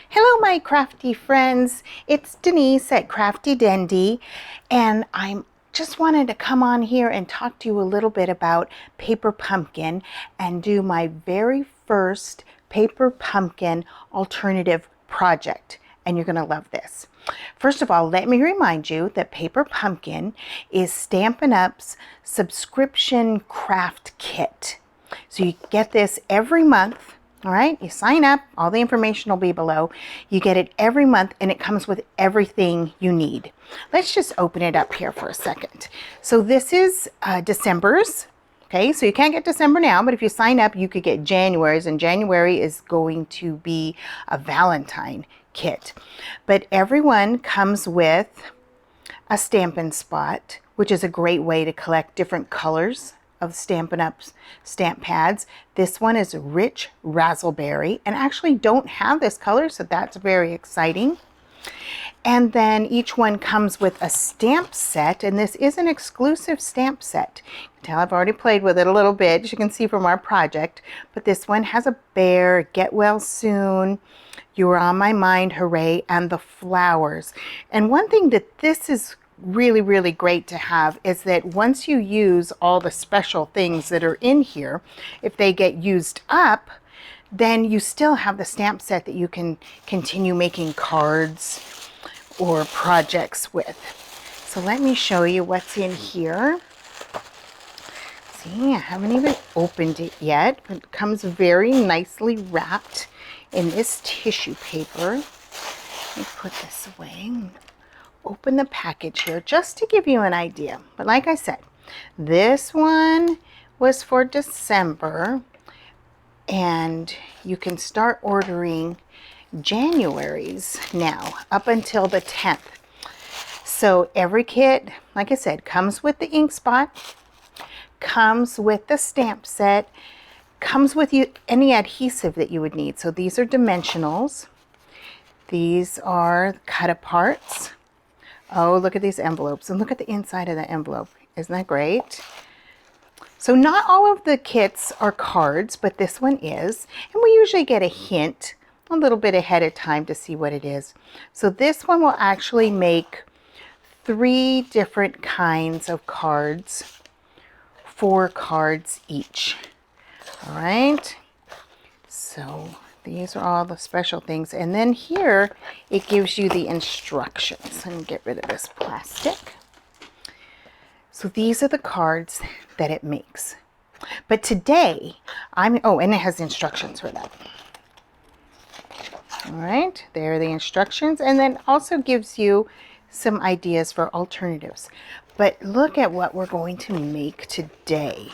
Hello, my crafty friends. It's Denise at Crafty Dendy, and I'm just wanted to come on here and talk to you a little bit about paper pumpkin and do my very first paper pumpkin alternative project. And you're going to love this. First of all, let me remind you that Paper Pumpkin is Stampin' Up's subscription craft kit. So you get this every month. All right, you sign up, all the information will be below. You get it every month and it comes with everything you need. Let's just open it up here for a second. So this is December's. Okay, so you can't get December now, but if you sign up, you could get January's, and January is going to be a Valentine kit. But everyone comes with a Stampin' Spot, which is a great way to collect different colors of Stampin' Up's stamp pads. This one is Rich Razzleberry, and actually don't have this color, so that's very exciting. And then each one comes with a stamp set, and this is an exclusive stamp set. You can tell I've already played with it a little bit, as you can see from our project, but this one has a bear, get well soon, you were on my mind, hooray, and the flowers. And one thing that this is really great to have is that once you use all the special things that are in here, if they get used up, then you still have the stamp set that you can continue making cards or projects with. So let me show you what's in here. See, I haven't even opened it yet, but it comes very nicely wrapped in this tissue paper. Let me put this away. Open the package here just to give you an idea. But like I said, this one was for December, and you can start ordering January's now up until the 10th. So every kit, like I said, comes with the ink spot, comes with the stamp set, comes with any adhesive that you would need. So these are dimensionals. These are cut aparts. Oh, look at these envelopes, and look at the inside of the envelope. Isn't that great? So not all of the kits are cards, but this one is. And we usually get a hint a little bit ahead of time to see what it is. So this one will actually make 3 different kinds of cards, 4 cards each. All right. So these are all the special things. And then here, it gives you the instructions. Let me get rid of this plastic. So these are the cards that it makes. But today, and it has instructions for that. All right, there are the instructions. And then also gives you some ideas for alternatives. But look at what we're going to make today.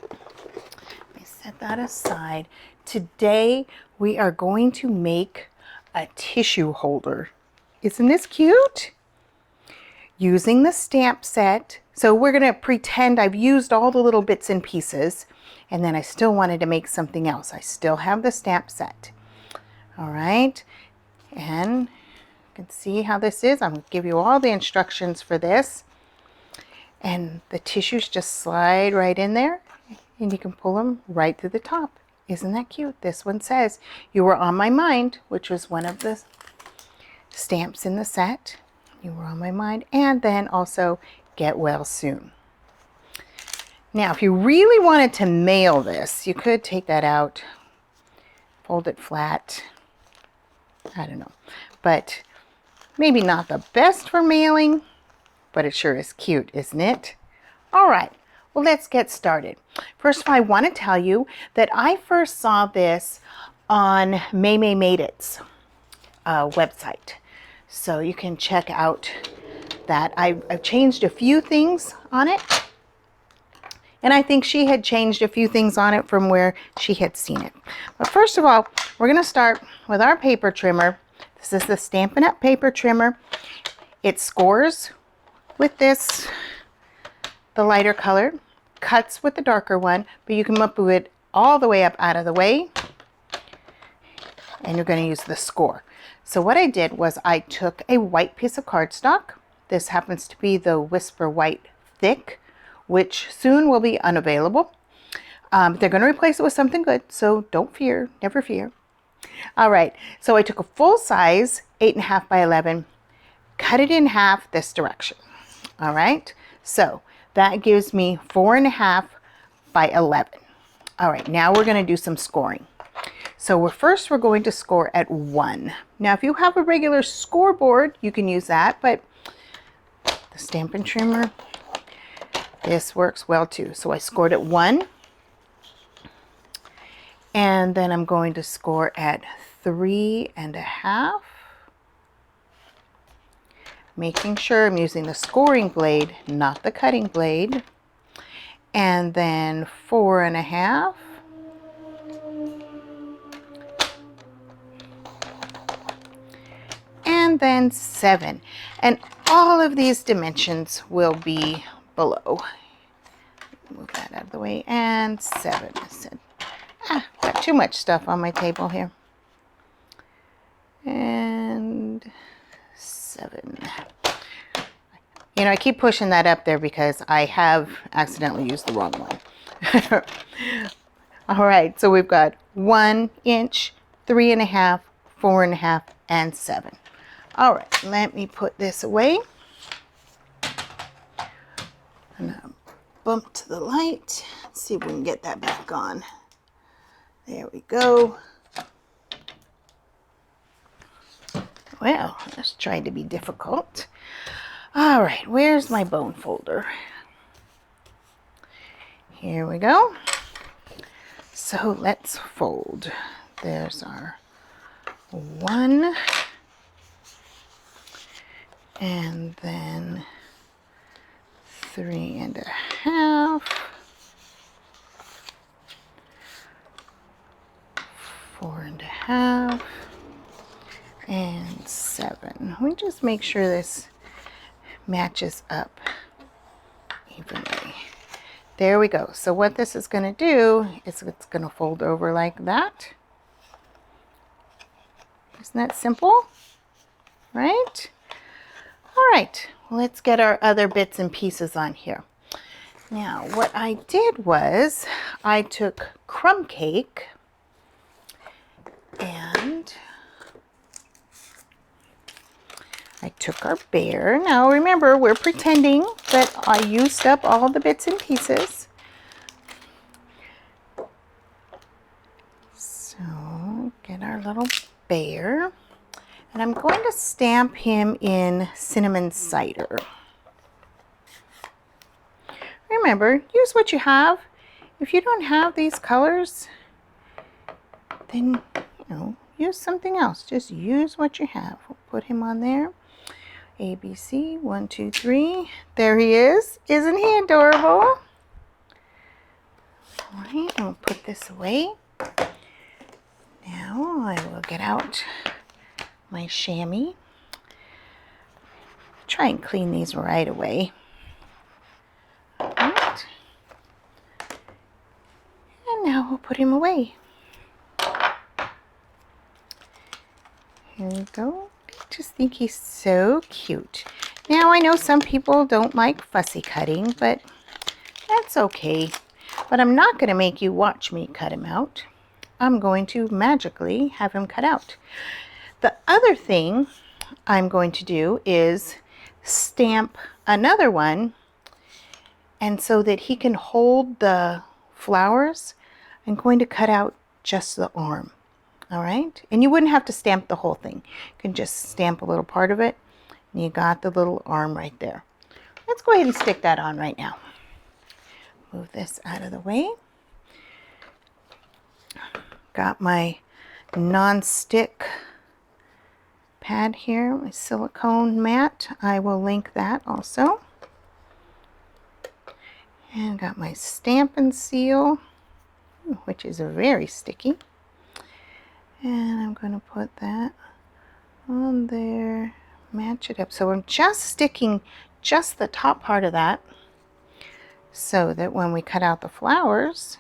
Let me set that aside. Today, we are going to make a tissue holder. Isn't this cute? Using the stamp set. So we're going to pretend I've used all the little bits and pieces, and then I still wanted to make something else. I still have the stamp set. All right. And you can see how this is. I'm going to give you all the instructions for this. And the tissues just slide right in there, and you can pull them right through the top. Isn't that cute? This one says, "You were on my mind," which was one of the stamps in the set. You were on my mind. And then also, get well soon. Now, if you really wanted to mail this, you could take that out, fold it flat. I don't know. But maybe not the best for mailing, but it sure is cute, isn't it? All right. Well, let's get started. First of all, I want to tell you that I first saw this on May Made It's website. So you can check out that. I've changed a few things on it. And I think she had changed a few things on it from where she had seen it. But first of all, we're going to start with our paper trimmer. This is the Stampin' Up paper trimmer. It scores with this, the lighter color, cuts with the darker one, but you can move it all the way up out of the way, and you're going to use the score. So what I did was I took a white piece of cardstock. This happens to be the Whisper White Thick, which soon will be unavailable. They're going to replace it with something good, so don't fear, never fear. All right, so I took a full size 8.5 by 11, cut it in half this direction. All right, so that gives me 4.5 by 11. All right, now we're going to do some scoring. So we're going to score at 1. Now, if you have a regular scoreboard, you can use that, but the Stampin' Trimmer, this works well too. So I scored at 1. And then I'm going to score at 3.5. Making sure I'm using the scoring blade, not the cutting blade. And then 4.5. And then 7. And all of these dimensions will be below. Move that out of the way. And 7. Got too much stuff on my table here. And 7. You know, I keep pushing that up there because I have accidentally used the wrong one. All right, so we've got 1 inch, 3.5, 4.5, and 7. All right, let me put this away. And bump to the light. Let's see if we can get that back on. There we go. Well, let's try to be difficult. All right, where's my bone folder? Here we go. So let's fold. There's our 1. And then 3.5. 4.5. And 7. We just make sure this matches up evenly. There we go. So what this is going to do is it's going to fold over like that. Isn't that simple? Right? All right, let's get our other bits and pieces on here. Now, what I did was I took crumb cake and I took our bear. Now remember, we're pretending that I used up all the bits and pieces. So get our little bear. And I'm going to stamp him in cinnamon cider. Remember, use what you have. If you don't have these colors, then, use something else. Just use what you have. We'll put him on there. ABC, 1, 2, 3. There he is. Isn't he adorable? All right, I'm going to put this away. Now I will get out my chamois. Try and clean these right away. All right. And now we'll put him away. Here we go. I just think he's so cute. Now I know some people don't like fussy cutting, but that's okay. But I'm not going to make you watch me cut him out. I'm going to magically have him cut out. The other thing I'm going to do is stamp another one, and so that he can hold the flowers, I'm going to cut out just the arm. All right, and you wouldn't have to stamp the whole thing. You can just stamp a little part of it, and you got the little arm right there. Let's go ahead and stick that on right now. Move this out of the way. Got my non-stick pad here, my silicone mat. I will link that also. And got my Stampin' Seal, which is very sticky. And I'm going to put that on there, match it up. So I'm just sticking just the top part of that so that when we cut out the flowers,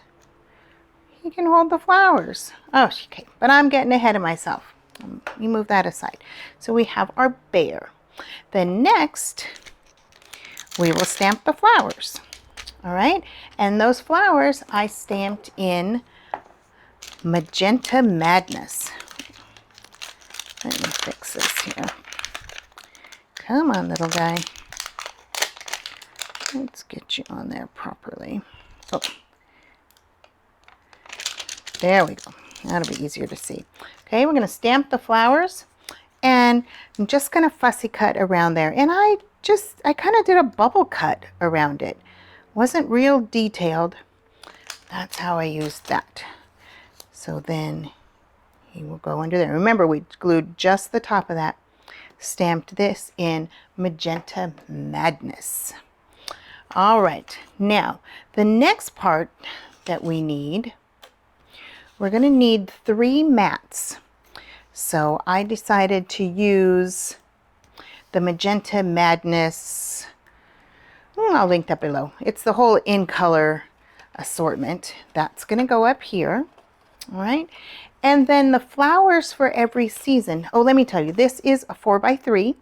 he can hold the flowers. Oh, okay, but I'm getting ahead of myself. You move that aside. So we have our bear. Then next, we will stamp the flowers. All right, and those flowers I stamped in Magenta Madness. glasses here. Come on, little guy. Let's get you on there properly. Oh, there we go. That'll be easier to see. Okay, we're going to stamp the flowers, and I'm just going to fussy cut around there. And I kind of did a bubble cut around it. Wasn't real detailed. That's how I used that. So then he will go under there. Remember, we glued just the top of that. Stamped this in Magenta Madness. All right, now the next part that we need, we're going to need 3 mats. So I decided to use the Magenta Madness. I'll link that below. It's the whole in color assortment. That's going to go up here. All right. And then the flowers for every season. Oh, let me tell you, this is a 4x3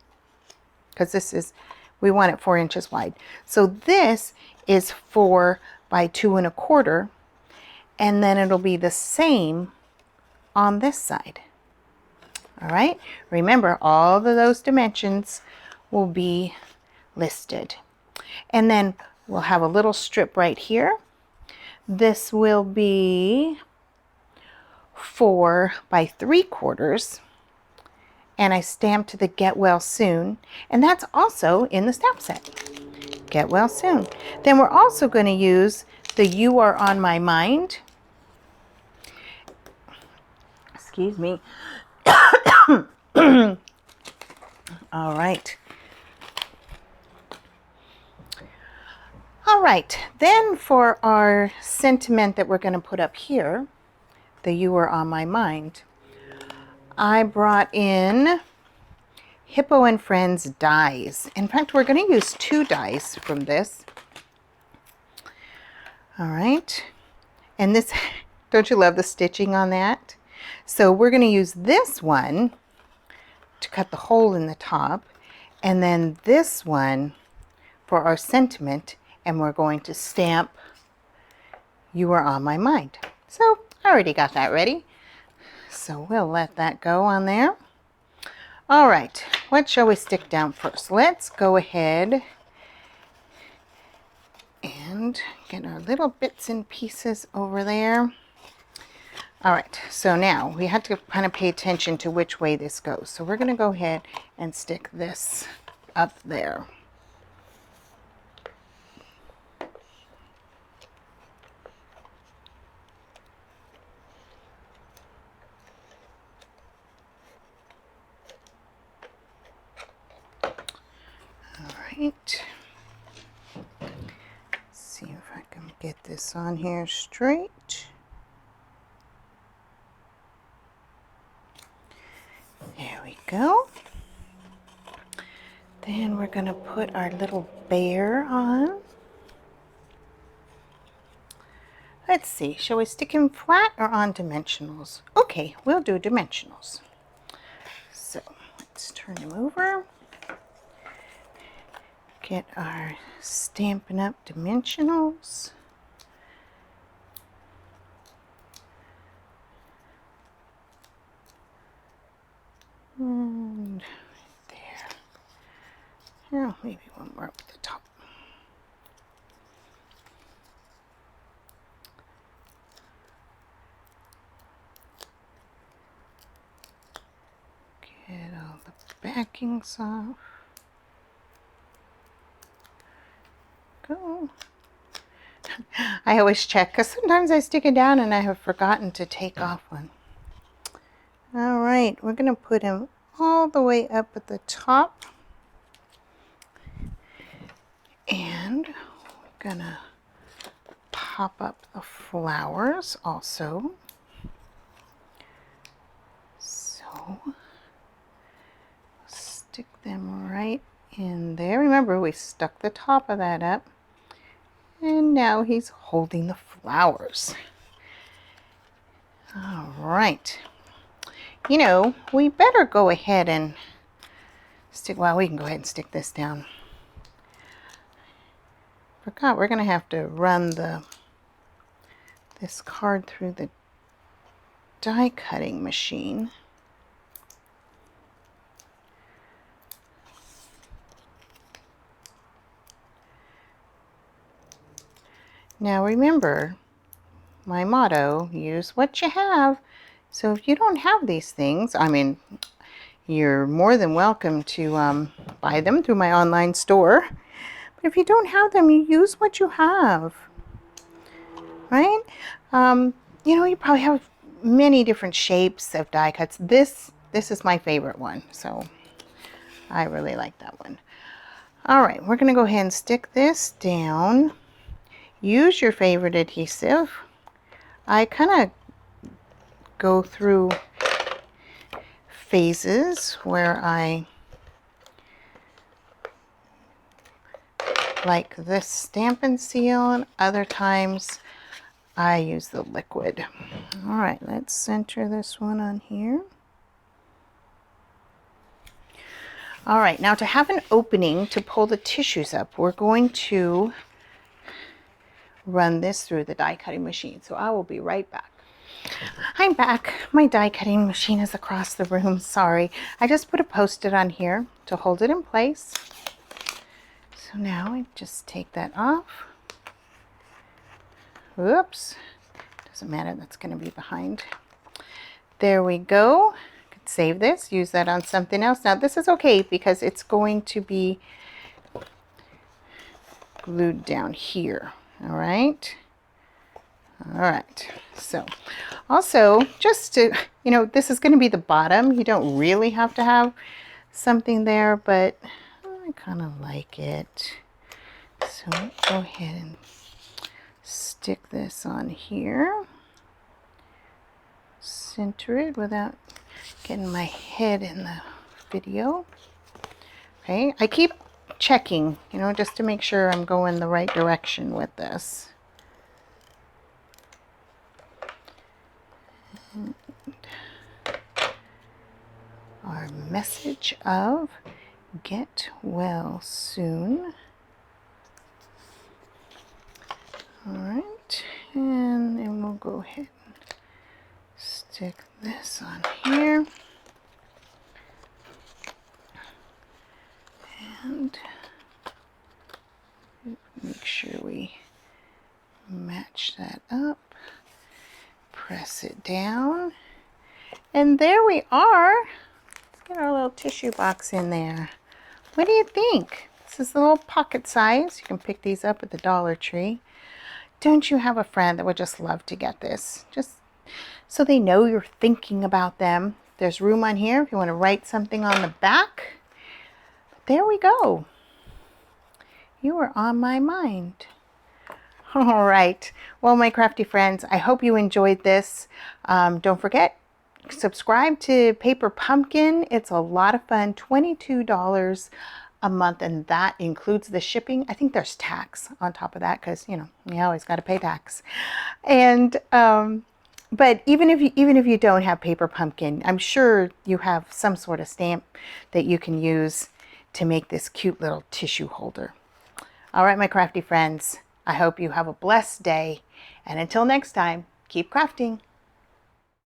because this is, we want it 4 inches wide. So this is 4 by 2 1/4. And then it'll be the same on this side. All right. Remember, all of those dimensions will be listed. And then we'll have a little strip right here. This will be 4 by 3/4. And I stamped the Get Well Soon. And that's also in the stamp set. Get Well Soon. Then we're also going to use the You Are On My Mind. Excuse me. All right. All right. Then for our sentiment that we're going to put up here, the You Are On My Mind, I brought in Hippo and Friends dies. In fact, we're going to use 2 dies from this. All right. And this, don't you love the stitching on that? So we're going to use this one to cut the hole in the top, and then this one for our sentiment, and we're going to stamp You Are On My Mind. So I already got that ready. So we'll let that go on there. All right, what shall we stick down first? Let's go ahead and get our little bits and pieces over there. All right, so now we have to kind of pay attention to which way this goes. So we're going to go ahead and stick this up there. All right. Let's see if I can get this on here straight. There we go. Then we're going to put our little bear on. Let's see, shall we stick him flat or on dimensionals? Okay, we'll do dimensionals. So let's turn him over. Get our Stampin' Up! Dimensionals. And there. Now maybe one more up at the top. Get all the backings off. Go. I always check because sometimes I stick it down and I have forgotten to take off one. All right, we're going to put him all the way up at the top. And we're going to pop up the flowers also. So stick them right in there. Remember, we stuck the top of that up. And now he's holding the flowers. All right. You know, we better go ahead and stick, well, we can go ahead and stick this down. Forgot we're going to have to run this card through the die cutting machine. Now remember, my motto, use what you have. So if you don't have these things, I mean, you're more than welcome to buy them through my online store. But if you don't have them, you use what you have, right? You know, you probably have many different shapes of die cuts. This is my favorite one, so I really like that one. All right, we're going to go ahead and stick this down. Use your favorite adhesive. I kind of go through phases where I like this Stampin' Seal, and other times I use the liquid. All right, let's center this one on here. All right, now to have an opening to pull the tissues up, we're going to run this through the die cutting machine. So I will be right back. I'm back. My die cutting machine is across the room. Sorry. I just put a Post-it on here to hold it in place. So now I just take that off. Whoops. Doesn't matter. That's going to be behind. There we go. Save this, use that on something else. Now this is okay because it's going to be glued down here. All right. All right. So also, just to, you know, this is going to be the bottom. You don't really have to have something there, but I kind of like it. So go ahead and stick this on here. Center it without getting my head in the video. Okay, I keep checking, you know, just to make sure I'm going the right direction with this. And our message of get well soon. All right, and then we'll go ahead and stick this on here. And make sure we match that up. Press it down. And there we are. Let's get our little tissue box in there. What do you think? This is the little pocket size. You can pick these up at the Dollar Tree. Don't you have a friend that would just love to get this? Just so they know you're thinking about them. There's room on here if you want to write something on the back. There we go. You were on my mind. All right. Well, my crafty friends, I hope you enjoyed this. Don't forget, subscribe to Paper Pumpkin. It's a lot of fun. $22 a month, and that includes the shipping. I think there's tax on top of that because, you know, you always got to pay tax. And but even if you don't have Paper Pumpkin, I'm sure you have some sort of stamp that you can use to make this cute little tissue holder. All right, my crafty friends, I hope you have a blessed day. And until next time, keep crafting.